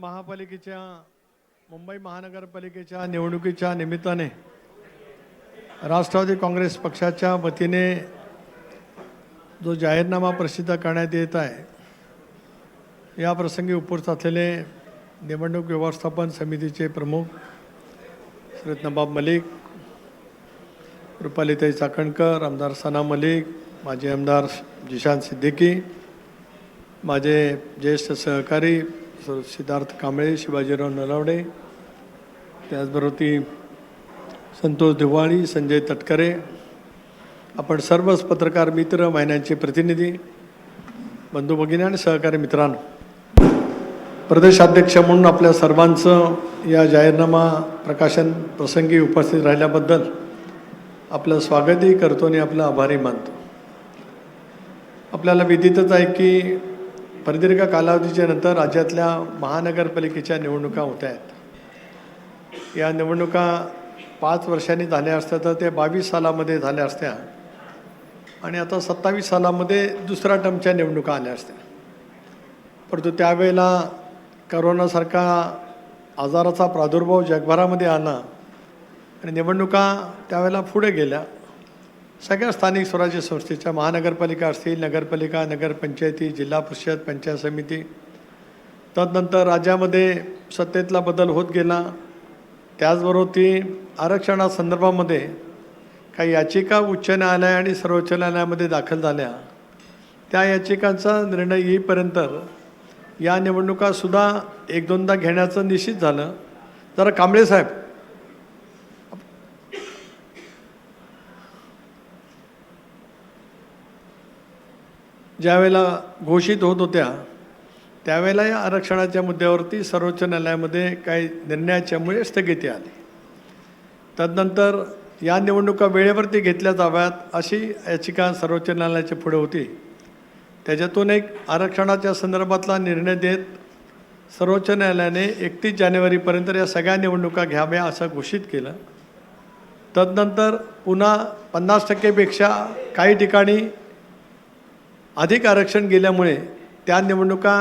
महापालिकेच्या मुंबई महानगरपालिकेच्या निवडणुकीच्या निमित्ताने राष्ट्रवादी काँग्रेस पक्षाच्या वतीने जो जाहीरनामा प्रसिद्ध करण्यात येत आहे, या प्रसंगी उपस्थित असलेले निवडणूक व्यवस्थापन समितीचे प्रमुख श्री नवाब मलिक, रुपालीताई चाकणकर, आमदार सना मलिक, माजी आमदार जिशान सिद्दीकी, माझे ज्येष्ठ सहकारी सिद्धार्थ कांबळे, शिवाजीराव नलावडे, त्याचबरोबर संतोष दिवाळी, संजय तटकरे, आपण सर्वच पत्रकार मित्र, वाहिन्यांचे प्रतिनिधी, बंधू भगिनी आणि सहकारी मित्रांनो, प्रदेशाध्यक्ष म्हणून आपल्या सर्वांचं या जाहीरनामा प्रकाशन प्रसंगी उपस्थित राहिल्याबद्दल आपलं स्वागतही करतो आणि आपलं आभारी मानतो. आपल्याला विदितच आहे की प्रदीर्घ कालावधीच्या नंतर राज्यातल्या महानगरपालिकेच्या निवडणुका होत आहेत. या निवडणुका 5 वर्षांनी झाल्या असत्या तर ते 22 सालामध्ये झाल्या असत्या आणि आता 27 सालामध्ये दुसऱ्या टर्मच्या निवडणुका आल्या असत्या. परंतु त्यावेळेला करोनासारखा आजाराचा प्रादुर्भाव जगभरामध्ये आला आणि निवडणुका त्यावेळेला पुढे गेल्या. सगळ्या स्थानिक स्वराज्य संस्थेच्या महानगरपालिका असतील, नगरपालिका, नगरपंचायती, जिल्हा परिषद, पंचायत समिती, तदनंतर राज्यामध्ये सत्तेतला बदल होत गेला. त्याचबरोबर ती आरक्षणासंदर्भामध्ये काही याचिका उच्च न्यायालय आणि सर्वोच्च न्यायालयामध्ये दाखल झाल्या. त्या याचिकांचा निर्णय येईपर्यंत या निवडणुकासुद्धा 1-2दा घेण्याचं निश्चित झालं. जरा कांबळे साहेब, ज्यावेळेला घोषित होत होत्या त्यावेळेला या आरक्षणाच्या मुद्द्यावरती सर्वोच्च न्यायालयामध्ये काही निर्णयाच्यामुळे स्थगिती आली. तदनंतर या निवडणुका वेळेवरती घेतल्या जाव्यात अशी याचिका सर्वोच्च न्यायालयाच्या पुढे होती. त्याच्यातून एक आरक्षणाच्या संदर्भातला निर्णय देत सर्वोच्च न्यायालयाने 31 जानेवारीपर्यंत या सगळ्या निवडणुका घ्याव्या असं घोषित केलं. तदनंतर पुन्हा 50%पेक्षा काही ठिकाणी अधिक आरक्षण गेल्यामुळे त्या निवडणुका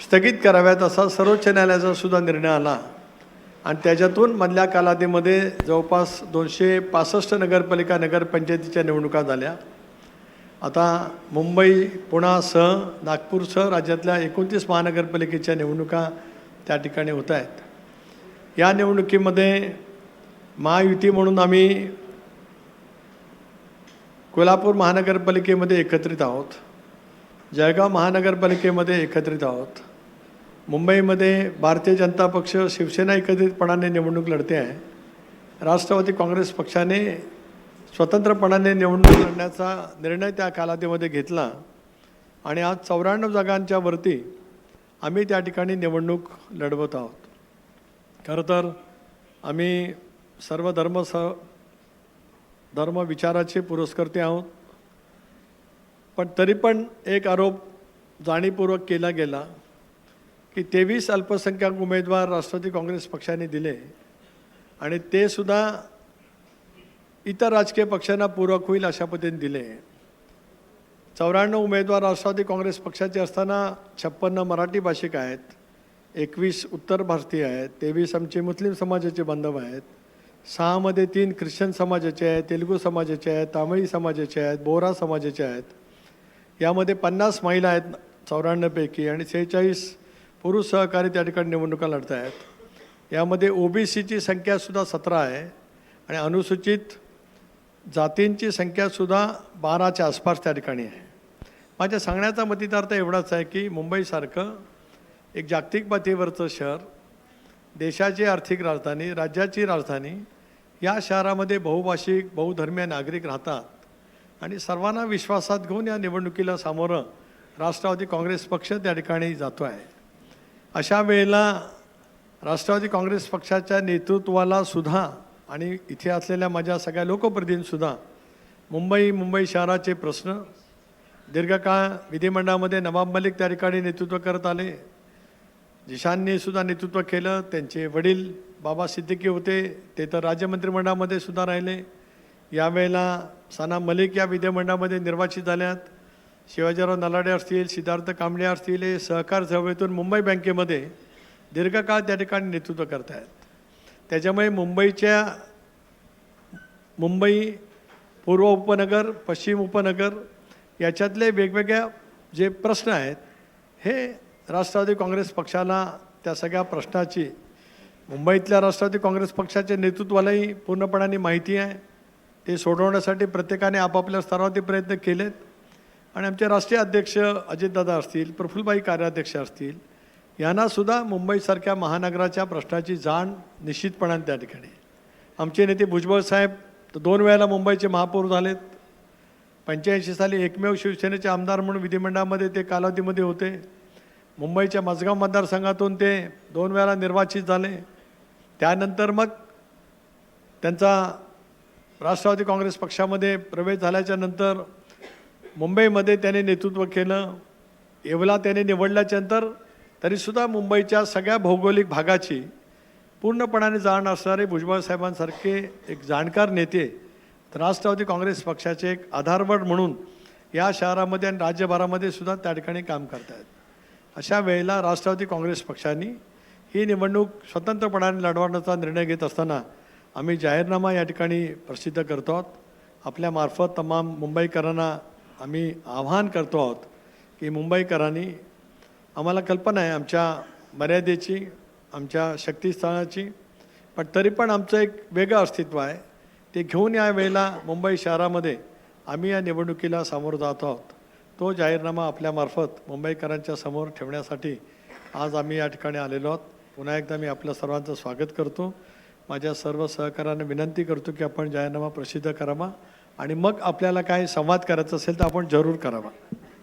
स्थगित कराव्यात असा सर्वोच्च न्यायालयाचा सुद्धा निर्णय आला आणि त्याच्यातून मधल्या कालावधीमध्ये जवळपास 265 नगरपालिका, नगरपंचायतीच्या निवडणुका झाल्या. आता मुंबई, पुण्यासह, नागपूरसह राज्यातल्या 29 महानगरपालिकेच्या निवडणुका त्या ठिकाणी होत आहेत. या निवडणुकीमध्ये महायुती म्हणून आम्ही कोल्हापूर महानगरपालिकेमध्ये एकत्रित आहोत, जळगाव महानगरपालिकेमध्ये एकत्रित आहोत, मुंबईमध्ये भारतीय जनता पक्ष, शिवसेना एकत्रितपणाने निवडणूक लढते आहे. राष्ट्रवादी काँग्रेस पक्षाने स्वतंत्रपणाने निवडणूक लढण्याचा निर्णय त्या कालावधीमध्ये घेतला आणि आज 94 जागांच्या वरती आम्ही त्या ठिकाणी निवडणूक लढवत आहोत. खरं तर आम्ही सर्व धर्म विचाराचे पुरस्कर्ते आहोत, पण तरी पण एक आरोप जाणीवपूर्वक केला गेला की 23 अल्पसंख्याक उमेदवार राष्ट्रवादी काँग्रेस पक्षाने दिले आणि ते सुद्धा इतर राजकीय पक्षांना पूरक होईल अशा पद्धतीने दिले. 94 उमेदवार राष्ट्रवादी काँग्रेस पक्षाचे असताना 56 मराठी भाषिक आहेत, 21 उत्तर भारतीय आहेत, 23 आमचे मुस्लिम समाजाचे बांधव आहेत, 6 मध्ये 3 ख्रिश्चन समाजाचे आहेत, तेलुगू समाजाचे आहेत, तामिळी समाजाचे आहेत, बोहरा समाजाचे आहेत. यामध्ये 50 महिला आहेत 94 पैकी आणि 46 पुरुष सहकारी त्या ठिकाणी निवडणुका लढत आहेत. यामध्ये OBCची संख्यासुद्धा 17 आहे आणि अनुसूचित जातींची संख्यासुद्धा 12च्या आसपास त्या ठिकाणी आहे. माझ्या सांगण्याचा मतितार्थ एवढाच आहे की मुंबईसारखं एक जागतिक पातळीवरचं शहर, देशाची आर्थिक राजधानी, राज्याची राजधानी, या शहरामध्ये बहुभाषिक, बहुधर्मीय नागरिक राहतात आणि सर्वांना विश्वासात घेऊन या निवडणुकीला सामोरं राष्ट्रवादी काँग्रेस पक्ष त्या ठिकाणी जातो आहे. अशा वेळेला राष्ट्रवादी काँग्रेस पक्षाच्या नेतृत्वाला सुद्धा आणि इथे असलेल्या माझ्या सगळ्या लोकप्रतिनिधींसुद्धा मुंबई शहराचे प्रश्न दीर्घकाळ विधिमंडळामध्ये नवाब मलिक त्या ठिकाणी नेतृत्व करत आले, जिशानने सुद्धा नेतृत्व केलं. त्यांचे वडील बाबा सिद्दीकी होते, ते तर राज्यमंत्रिमंडळामध्ये सुद्धा राहिले. यावेळेला सना मलिक या विधिमंडळामध्ये निर्वाचित झाल्यात. शिवाजीराव नलावडे असतील, सिद्धार्थ कांबळे असतील, हे सहकार चळवळीतून मुंबई बँकेमध्ये दीर्घकाळ त्या ठिकाणी नेतृत्व करत आहेत. त्याच्यामुळे मुंबई पूर्व उपनगर, पश्चिम उपनगर याच्यातले वेगवेगळ्या जे प्रश्न आहेत हे राष्ट्रवादी काँग्रेस पक्षाला त्या सगळ्या प्रश्नाची मुंबईतल्या राष्ट्रवादी काँग्रेस पक्षाच्या नेतृत्वालाही पूर्णपणाने माहिती आहे. ते सोडवण्यासाठी प्रत्येकाने आपापल्या स्तरावरती प्रयत्न केलेत आणि आमचे राष्ट्रीय अध्यक्ष अजितदादा असतील, प्रफुल्लभाई कार्याध्यक्ष असतील, यांनासुद्धा मुंबईसारख्या महानगराच्या प्रश्नाची जाण निश्चितपणाने त्या ठिकाणी. आमचे नेते भुजबळ साहेब तर 2 वेळेला मुंबईचे महापौर झालेत. 85 साली एकमेव शिवसेनेचे आमदार म्हणून विधिमंडळामध्ये ते कालावधीमध्ये होते. मुंबईच्या मजगाव मतदारसंघातून ते 2 वेळेला निर्वाचित झाले. त्यानंतर मग त्यांचा राष्ट्रवादी काँग्रेस पक्षामध्ये प्रवेश झाल्याच्या नंतर मुंबईमध्ये त्याने नेतृत्व केलं. येवला त्याने निवडल्याच्यानंतर तरीसुद्धा मुंबईच्या सगळ्या भौगोलिक भागाची पूर्णपणाने जाण असणारे भुजबळ साहेबांसारखे एक जाणकार नेते राष्ट्रवादी काँग्रेस पक्षाचे एक आधारवड म्हणून या शहरामध्ये आणि राज्यभरामध्ये सुद्धा त्या ठिकाणी काम करत आहेत. अशा वेळेला राष्ट्रवादी काँग्रेस पक्षाने ही निवडणूक स्वतंत्रपणाने लढवण्याचा निर्णय घेत असताना आम्ही जाहीरनामा या ठिकाणी प्रसिद्ध करतो आहोत. आपल्यामार्फत तमाम मुंबईकरांना आम्ही आवाहन करतो आहोत की मुंबईकरांनी, आम्हाला कल्पना आहे आमच्या मर्यादेची, आमच्या शक्तिस्थानाची, पण तरी पण आमचं एक वेगळं अस्तित्व आहे. ते घेऊन या वेळेला मुंबई शहरामध्ये आम्ही या निवडणुकीला सामोरं जात आहोत. तो जाहीरनामा आपल्यामार्फत मुंबईकरांच्या समोर ठेवण्यासाठी आज आम्ही या ठिकाणी आलेलो आहोत. पुन्हा एकदा मी आपल्या सर्वांचं स्वागत करतो. माझ्या सर्व सहकाऱ्यांना विनंती करतो की आपण जाहीरनामा प्रसिद्ध करावा आणि मग आपल्याला काय संवाद करायचा असेल तर आपण जरूर करावा.